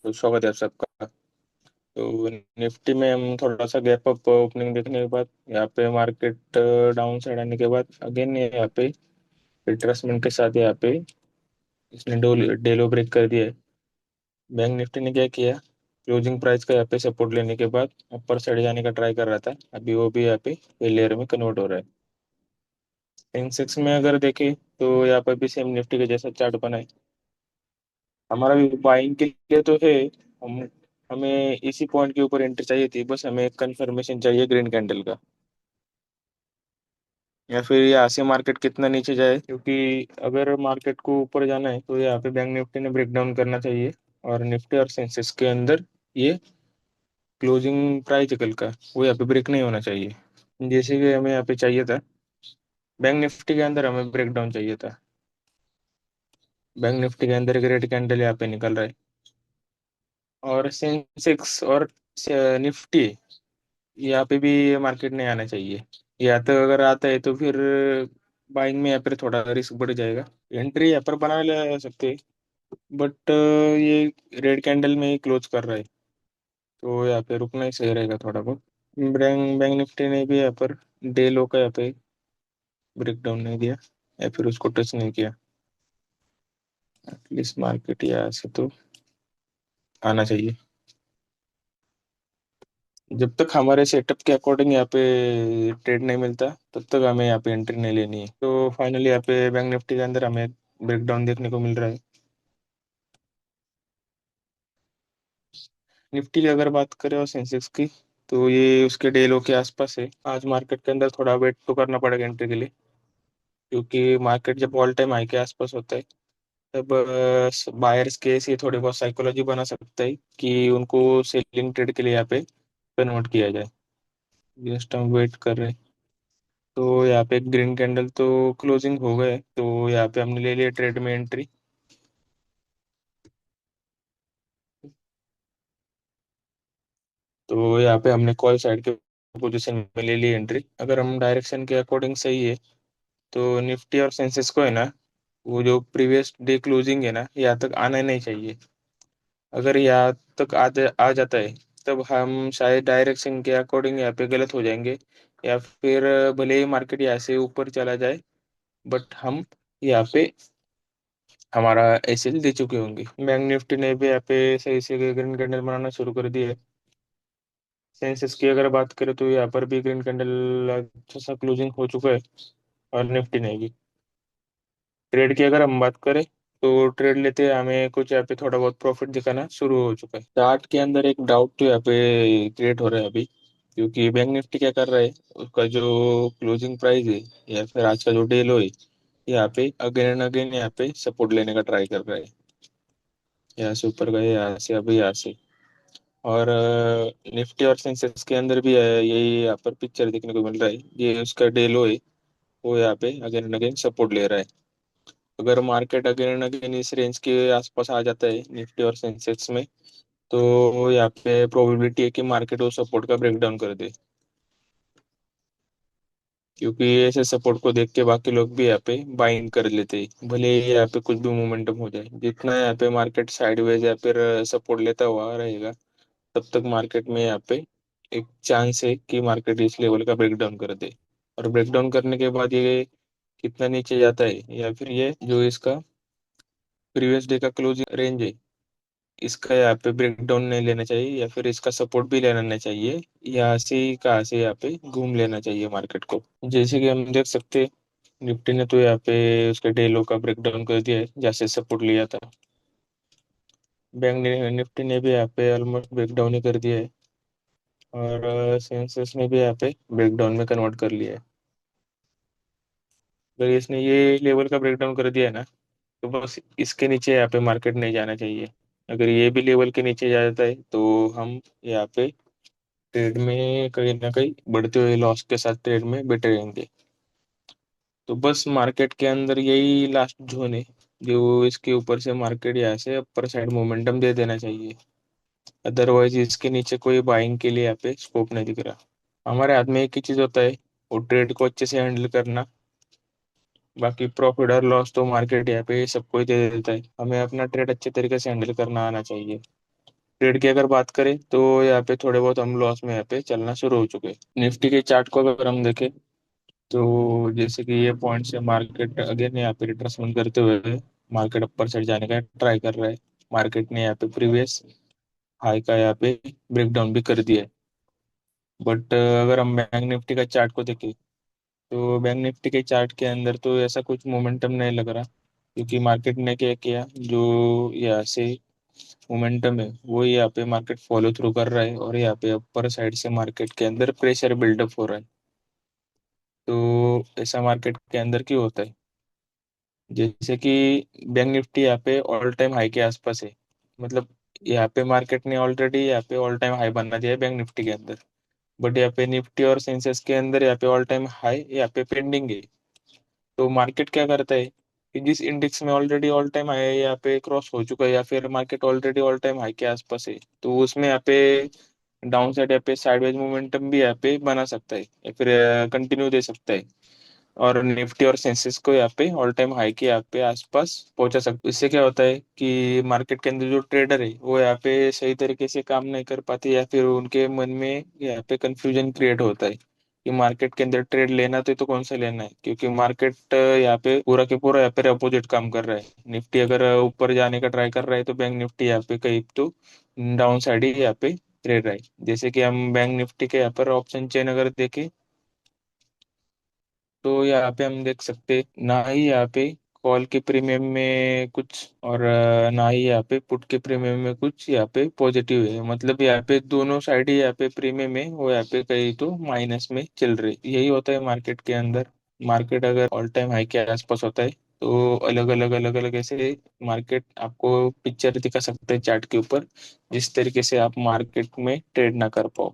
तो स्वागत है आप सबका। तो निफ्टी में हम थोड़ा सा गैप अप ओपनिंग देखने के बाद यहाँ पे मार्केट डाउन साइड आने के बाद अगेन यहाँ पे रिट्रेसमेंट के साथ यहाँ पे इसने डे लो ब्रेक कर दिया है। बैंक निफ्टी ने क्या किया, क्लोजिंग प्राइस का यहाँ पे सपोर्ट लेने के बाद अपर साइड जाने का ट्राई कर रहा था, अभी वो भी यहाँ पे फेलियर में कन्वर्ट हो रहा है। सेंसेक्स में अगर देखें तो यहाँ पर भी सेम निफ्टी के जैसा चार्ट बना है। हमारा भी बाइंग के लिए तो है। हम हमें इसी पॉइंट के ऊपर एंट्री चाहिए थी, बस हमें एक कंफर्मेशन चाहिए ग्रीन कैंडल का, या फिर यहाँ से मार्केट कितना नीचे जाए, क्योंकि अगर मार्केट को ऊपर जाना है तो यहाँ पे बैंक निफ्टी ने ब्रेक डाउन करना चाहिए। और निफ्टी और सेंसेक्स के अंदर ये क्लोजिंग प्राइस कल का वो यहाँ पे ब्रेक नहीं होना चाहिए, जैसे कि हमें यहाँ पे चाहिए था। बैंक निफ्टी के अंदर हमें ब्रेक डाउन चाहिए था। बैंक निफ्टी के अंदर एक रेड कैंडल यहाँ पे निकल रहा है, और सेंसेक्स और निफ्टी यहाँ पे भी मार्केट नहीं आना चाहिए। या तो अगर आता है तो फिर बाइंग में यहाँ पर थोड़ा रिस्क बढ़ जाएगा। एंट्री यहाँ पर बना ले सकते, बट ये रेड कैंडल में ही क्लोज कर रहा है, तो यहाँ पे रुकना ही सही रहेगा थोड़ा बहुत। बैंक बैंक निफ्टी ने भी यहाँ पर डे लो का यहाँ पे ब्रेक डाउन नहीं दिया या फिर उसको टच नहीं किया। एटलीस्ट मार्केट यहाँ से तो आना चाहिए। जब तक हमारे सेटअप के अकॉर्डिंग यहाँ पे ट्रेड नहीं मिलता तब तक हमें यहाँ पे एंट्री नहीं लेनी है। तो फाइनली यहाँ पे बैंक निफ्टी के अंदर हमें ब्रेकडाउन देखने को मिल रहा है। निफ्टी की अगर बात करें और सेंसेक्स की, तो ये उसके डे लो के आसपास है। आज मार्केट के अंदर थोड़ा वेट तो करना पड़ेगा एंट्री के लिए, क्योंकि मार्केट जब ऑल टाइम हाई के आसपास होता है तब बायर्स केस ये थोड़ी बहुत साइकोलॉजी बना सकता है कि उनको सेलिंग ट्रेड के लिए यहाँ पे कन्वर्ट किया जाए। जस्ट हम वेट कर रहे हैं। तो यहाँ पे ग्रीन कैंडल तो क्लोजिंग हो गए, तो यहाँ पे हमने ले लिया ट्रेड में एंट्री। तो यहाँ पे हमने कॉल साइड के पोजीशन में ले ली एंट्री। अगर हम डायरेक्शन के अकॉर्डिंग सही है तो निफ्टी और सेंसेक्स को है ना, वो जो प्रीवियस डे क्लोजिंग है ना, यहाँ तक आना नहीं चाहिए। अगर यहाँ तक आ जाता है तब हम शायद डायरेक्शन के अकॉर्डिंग यहाँ पे गलत हो जाएंगे, या फिर भले ही मार्केट यहाँ से ऊपर चला जाए बट हम यहाँ पे हमारा एसएल दे चुके होंगे। बैंक निफ्टी ने भी यहाँ पे सही से ग्रीन कैंडल बनाना शुरू कर दिया है। सेंसेक्स की अगर बात करें तो यहाँ पर भी ग्रीन कैंडल अच्छा सा क्लोजिंग हो चुका है, और निफ्टी ने भी। ट्रेड की अगर हम बात करें तो ट्रेड लेते हमें कुछ यहाँ पे थोड़ा बहुत प्रॉफिट दिखाना शुरू हो चुका है। चार्ट के अंदर एक डाउट तो यहाँ पे क्रिएट हो रहा है अभी, क्योंकि बैंक निफ्टी क्या कर रहा है, उसका जो क्लोजिंग प्राइस है या फिर आज का जो डे लो है, यहाँ पे अगेन एंड अगेन यहाँ पे सपोर्ट लेने का ट्राई कर रहा है। यहाँ से ऊपर गए, यहाँ से अभी यहाँ से। और निफ्टी और सेंसेक्स के अंदर भी यही यहाँ पर पिक्चर देखने को मिल रहा है। ये उसका डे लो है, वो यहाँ पे अगेन एंड अगेन सपोर्ट ले रहा है। अगर मार्केट अगेन एंड अगेन इस रेंज के आसपास आ जाता है निफ्टी और सेंसेक्स में, तो यहाँ पे प्रोबेबिलिटी है कि मार्केट वो सपोर्ट का ब्रेकडाउन कर दे, क्योंकि ऐसे सपोर्ट को देख के बाकी लोग भी यहाँ पे बाइंग कर लेते हैं, भले ही यहाँ पे कुछ भी मोमेंटम हो जाए। जितना यहाँ पे मार्केट साइडवेज या फिर सपोर्ट लेता हुआ रहेगा, तब तक मार्केट में यहाँ पे एक चांस है कि मार्केट इस लेवल का ब्रेकडाउन कर दे। और ब्रेकडाउन करने के बाद ये कितना नीचे जाता है, या फिर ये जो इसका प्रीवियस डे का क्लोजिंग रेंज है, इसका यहाँ पे ब्रेकडाउन नहीं लेना चाहिए, या फिर इसका सपोर्ट भी लेना नहीं चाहिए। यहाँ से ही कहाँ से यहाँ पे घूम लेना चाहिए मार्केट को। जैसे कि हम देख सकते हैं, निफ्टी ने तो यहाँ पे उसके डे लो का ब्रेकडाउन कर दिया है जैसे सपोर्ट लिया था। निफ्टी ने भी यहाँ पे ऑलमोस्ट ब्रेकडाउन ही कर दिया है, और सेंसेक्स ने भी यहाँ पे ब्रेकडाउन में कन्वर्ट कर लिया है। अगर इसने ये लेवल का ब्रेकडाउन कर दिया है ना, तो बस इसके नीचे यहाँ पे मार्केट नहीं जाना चाहिए। अगर ये भी लेवल के नीचे जा जाता है तो हम यहाँ पे ट्रेड में कहीं ना कहीं बढ़ते हुए लॉस के साथ ट्रेड में बैठे रहेंगे। तो बस मार्केट के अंदर यही लास्ट जोन है, जो इसके ऊपर से मार्केट यहाँ से अपर साइड मोमेंटम दे देना चाहिए। अदरवाइज इसके नीचे कोई बाइंग के लिए यहाँ पे स्कोप नहीं दिख रहा। हमारे हाथ में एक ही चीज होता है, वो ट्रेड को अच्छे से हैंडल करना। बाकी प्रॉफिट और लॉस तो मार्केट यहाँ पे सबको ही दे देता है, हमें अपना ट्रेड अच्छे तरीके से हैंडल करना आना चाहिए। ट्रेड की अगर बात करें तो यहाँ पे थोड़े बहुत हम लॉस में यहाँ पे चलना शुरू हो चुके हैं। निफ्टी के चार्ट को अगर हम देखें तो जैसे कि ये पॉइंट से मार्केट अगेन यहाँ पे रिट्रेसमेंट करते हुए मार्केट अपर साइड जाने का ट्राई कर रहा है। मार्केट ने यहाँ पे प्रीवियस हाई का यहाँ पे ब्रेक डाउन भी कर दिया है। बट अगर हम बैंक निफ्टी का चार्ट को देखें तो बैंक निफ्टी के चार्ट के अंदर तो ऐसा कुछ मोमेंटम नहीं लग रहा, क्योंकि मार्केट ने क्या किया, जो यहाँ से मोमेंटम है वो यहाँ पे मार्केट फॉलो थ्रू कर रहा है और यहाँ पे अपर साइड से मार्केट के अंदर प्रेशर बिल्डअप हो रहा है। तो ऐसा मार्केट के अंदर क्यों होता है? जैसे कि बैंक निफ्टी यहाँ पे ऑल टाइम हाई के आसपास है, मतलब यहाँ पे मार्केट ने ऑलरेडी यहाँ पे ऑल टाइम हाई बना दिया है बैंक निफ्टी के अंदर। बट यहाँ पे निफ्टी और सेंसेक्स के अंदर यहाँ पे ऑल टाइम हाई यहाँ पे पेंडिंग है। तो मार्केट क्या करता है कि जिस इंडेक्स में ऑलरेडी ऑल टाइम हाई यहाँ पे क्रॉस हो चुका है या फिर market already all time high के आसपास है, तो उसमें यहाँ पे डाउन साइड यहाँ पे साइडवेज मोमेंटम भी यहाँ पे बना सकता है या फिर कंटिन्यू दे सकता है। और निफ्टी और सेंसेक्स को यहाँ पे ऑल टाइम हाई के यहाँ पे आसपास पहुंचा सकते। इससे क्या होता है कि मार्केट के अंदर जो ट्रेडर है वो यहाँ पे सही तरीके से काम नहीं कर पाते या फिर उनके मन में यहाँ पे कंफ्यूजन क्रिएट होता है कि मार्केट के अंदर ट्रेड लेना तो कौन सा लेना है, क्योंकि मार्केट यहाँ पे पूरा के पूरा यहाँ पे अपोजिट काम कर रहा है। निफ्टी अगर ऊपर जाने का ट्राई कर रहा है तो बैंक निफ्टी यहाँ पे कहीं तो डाउन साइड ही यहाँ पे ट्रेड रहा है। जैसे कि हम बैंक निफ्टी के यहाँ पर ऑप्शन चेन अगर देखें तो यहाँ पे हम देख सकते ना ही यहाँ पे कॉल के प्रीमियम में कुछ और ना ही यहाँ पे पुट के प्रीमियम में कुछ यहाँ पे पॉजिटिव है। मतलब यहाँ पे दोनों साइड ही यहाँ पे प्रीमियम है वो यहाँ पे कहीं तो माइनस में चल रही, यही होता है मार्केट के अंदर। मार्केट अगर ऑल टाइम हाई के आसपास होता है तो अलग अलग ऐसे मार्केट आपको पिक्चर दिखा सकते हैं चार्ट के ऊपर, जिस तरीके से आप मार्केट में ट्रेड ना कर पाओ।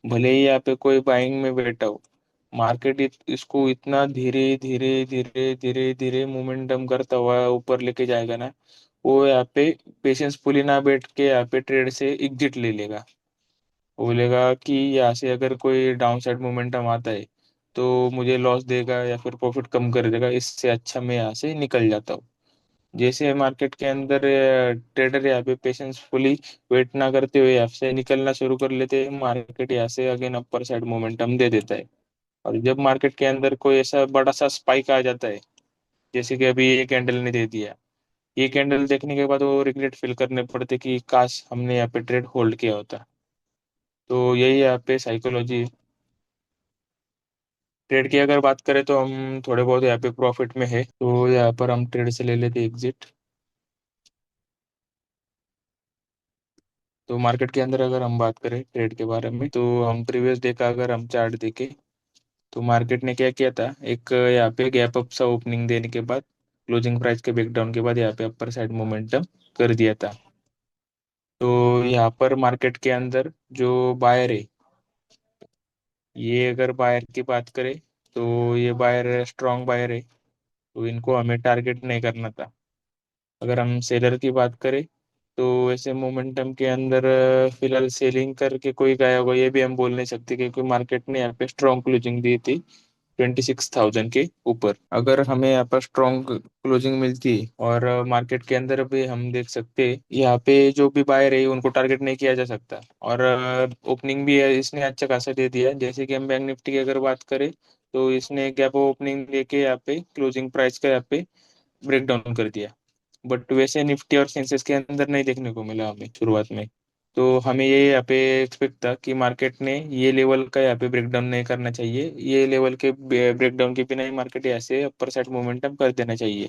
भले ही यहाँ पे कोई बाइंग में बैठा हो, मार्केट इसको इतना धीरे धीरे धीरे धीरे धीरे मोमेंटम करता हुआ ऊपर लेके जाएगा ना, वो यहाँ पे पेशेंस फुली ना बैठ के यहाँ पे ट्रेड से एग्जिट ले लेगा। वो बोलेगा कि यहाँ से अगर कोई डाउन साइड मोमेंटम आता है तो मुझे लॉस देगा या फिर प्रॉफिट कम कर देगा, इससे अच्छा मैं यहाँ से निकल जाता हूँ। जैसे मार्केट के अंदर ट्रेडर यहाँ पे पेशेंस फुली वेट ना करते हुए यहाँ से निकलना शुरू कर लेते हैं, मार्केट यहाँ से अगेन अपर साइड मोमेंटम दे देता है। और जब मार्केट के अंदर कोई ऐसा बड़ा सा स्पाइक आ जाता है, जैसे कि अभी ये कैंडल ने दे दिया, ये कैंडल देखने के बाद वो रिग्रेट फील करने पड़ते कि काश हमने यहाँ पे ट्रेड होल्ड किया होता। तो यही यहाँ पे साइकोलॉजी। ट्रेड की अगर बात करें तो हम थोड़े बहुत यहाँ पे प्रॉफिट में है, तो यहाँ पर हम ट्रेड से ले लेते एग्जिट। तो मार्केट के अंदर अगर हम बात करें ट्रेड के बारे में तो हम प्रीवियस डे का अगर हम चार्ट देखें तो मार्केट ने क्या किया था, एक यहाँ पे गैप अप सा ओपनिंग देने के बाद क्लोजिंग प्राइस के ब्रेकडाउन के बाद यहाँ पे अपर साइड मोमेंटम कर दिया था। तो यहाँ पर मार्केट के अंदर जो बायर है, ये अगर बायर की बात करें तो ये बायर स्ट्रॉन्ग बायर है, तो इनको हमें टारगेट नहीं करना था। अगर हम सेलर की बात करें तो वैसे मोमेंटम के अंदर फिलहाल सेलिंग करके कोई गया होगा ये भी हम बोल नहीं सकते, क्योंकि मार्केट ने यहाँ पे स्ट्रॉन्ग क्लोजिंग दी थी 26,000 के ऊपर। अगर हमें यहाँ पर स्ट्रॉन्ग क्लोजिंग मिलती और मार्केट के अंदर भी हम देख सकते हैं यहाँ पे जो भी बायर है उनको टारगेट नहीं किया जा सकता। और ओपनिंग भी है इसने अच्छा खासा दे दिया। जैसे कि हम बैंक निफ्टी की अगर बात करें तो इसने गैप ओपनिंग लेके यहाँ पे क्लोजिंग प्राइस का यहाँ पे ब्रेक डाउन कर दिया। बट वैसे निफ्टी और सेंसेस के अंदर नहीं देखने को मिला हमें शुरुआत में। तो हमें ये यहाँ पे एक्सपेक्ट था कि मार्केट ने ये लेवल का यहाँ पे ब्रेकडाउन नहीं करना चाहिए, ये लेवल के ब्रेकडाउन के बिना ही मार्केट यहाँ से अपर साइड मोमेंटम कर देना चाहिए।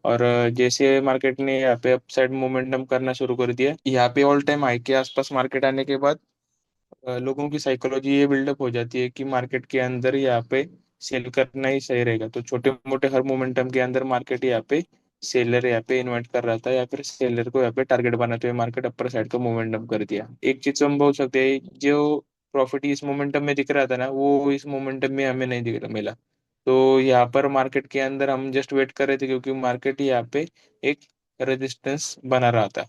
और जैसे मार्केट ने यहाँ पे अप साइड मोमेंटम करना शुरू कर दिया, यहाँ पे ऑल टाइम हाई के आसपास मार्केट आने के बाद लोगों की साइकोलॉजी ये बिल्डअप हो जाती है कि मार्केट के अंदर यहाँ पे सेल करना ही सही रहेगा। तो छोटे मोटे हर मोमेंटम के अंदर मार्केट यहाँ पे सेलर यहाँ पे इन्वाइट कर रहा था या फिर सेलर को यहाँ पे टारगेट बनाते हुए मार्केट अपर साइड का मोमेंटम कर दिया। एक चीज तो हम बोल सकते हैं, जो प्रॉफिट इस मोमेंटम में दिख रहा था ना वो इस मोमेंटम में हमें नहीं दिख मिला। तो यहाँ पर मार्केट के अंदर हम जस्ट वेट कर रहे थे, क्योंकि मार्केट यहाँ पे एक रेजिस्टेंस बना रहा था।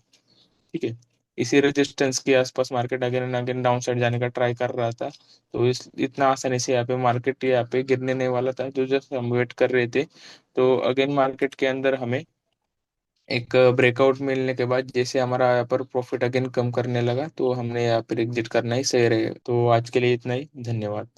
ठीक है, इसी रेजिस्टेंस के आसपास market again and again down side जाने का ट्राई कर रहा था। तो इस इतना आसानी से यहाँ पे मार्केट यहाँ पे गिरने नहीं वाला था, जो जस्ट हम वेट कर रहे थे। तो अगेन मार्केट के अंदर हमें एक ब्रेकआउट मिलने के बाद जैसे हमारा यहाँ पर प्रॉफिट अगेन कम करने लगा, तो हमने यहाँ पर एग्जिट करना ही सही रहेगा। तो आज के लिए इतना ही, धन्यवाद।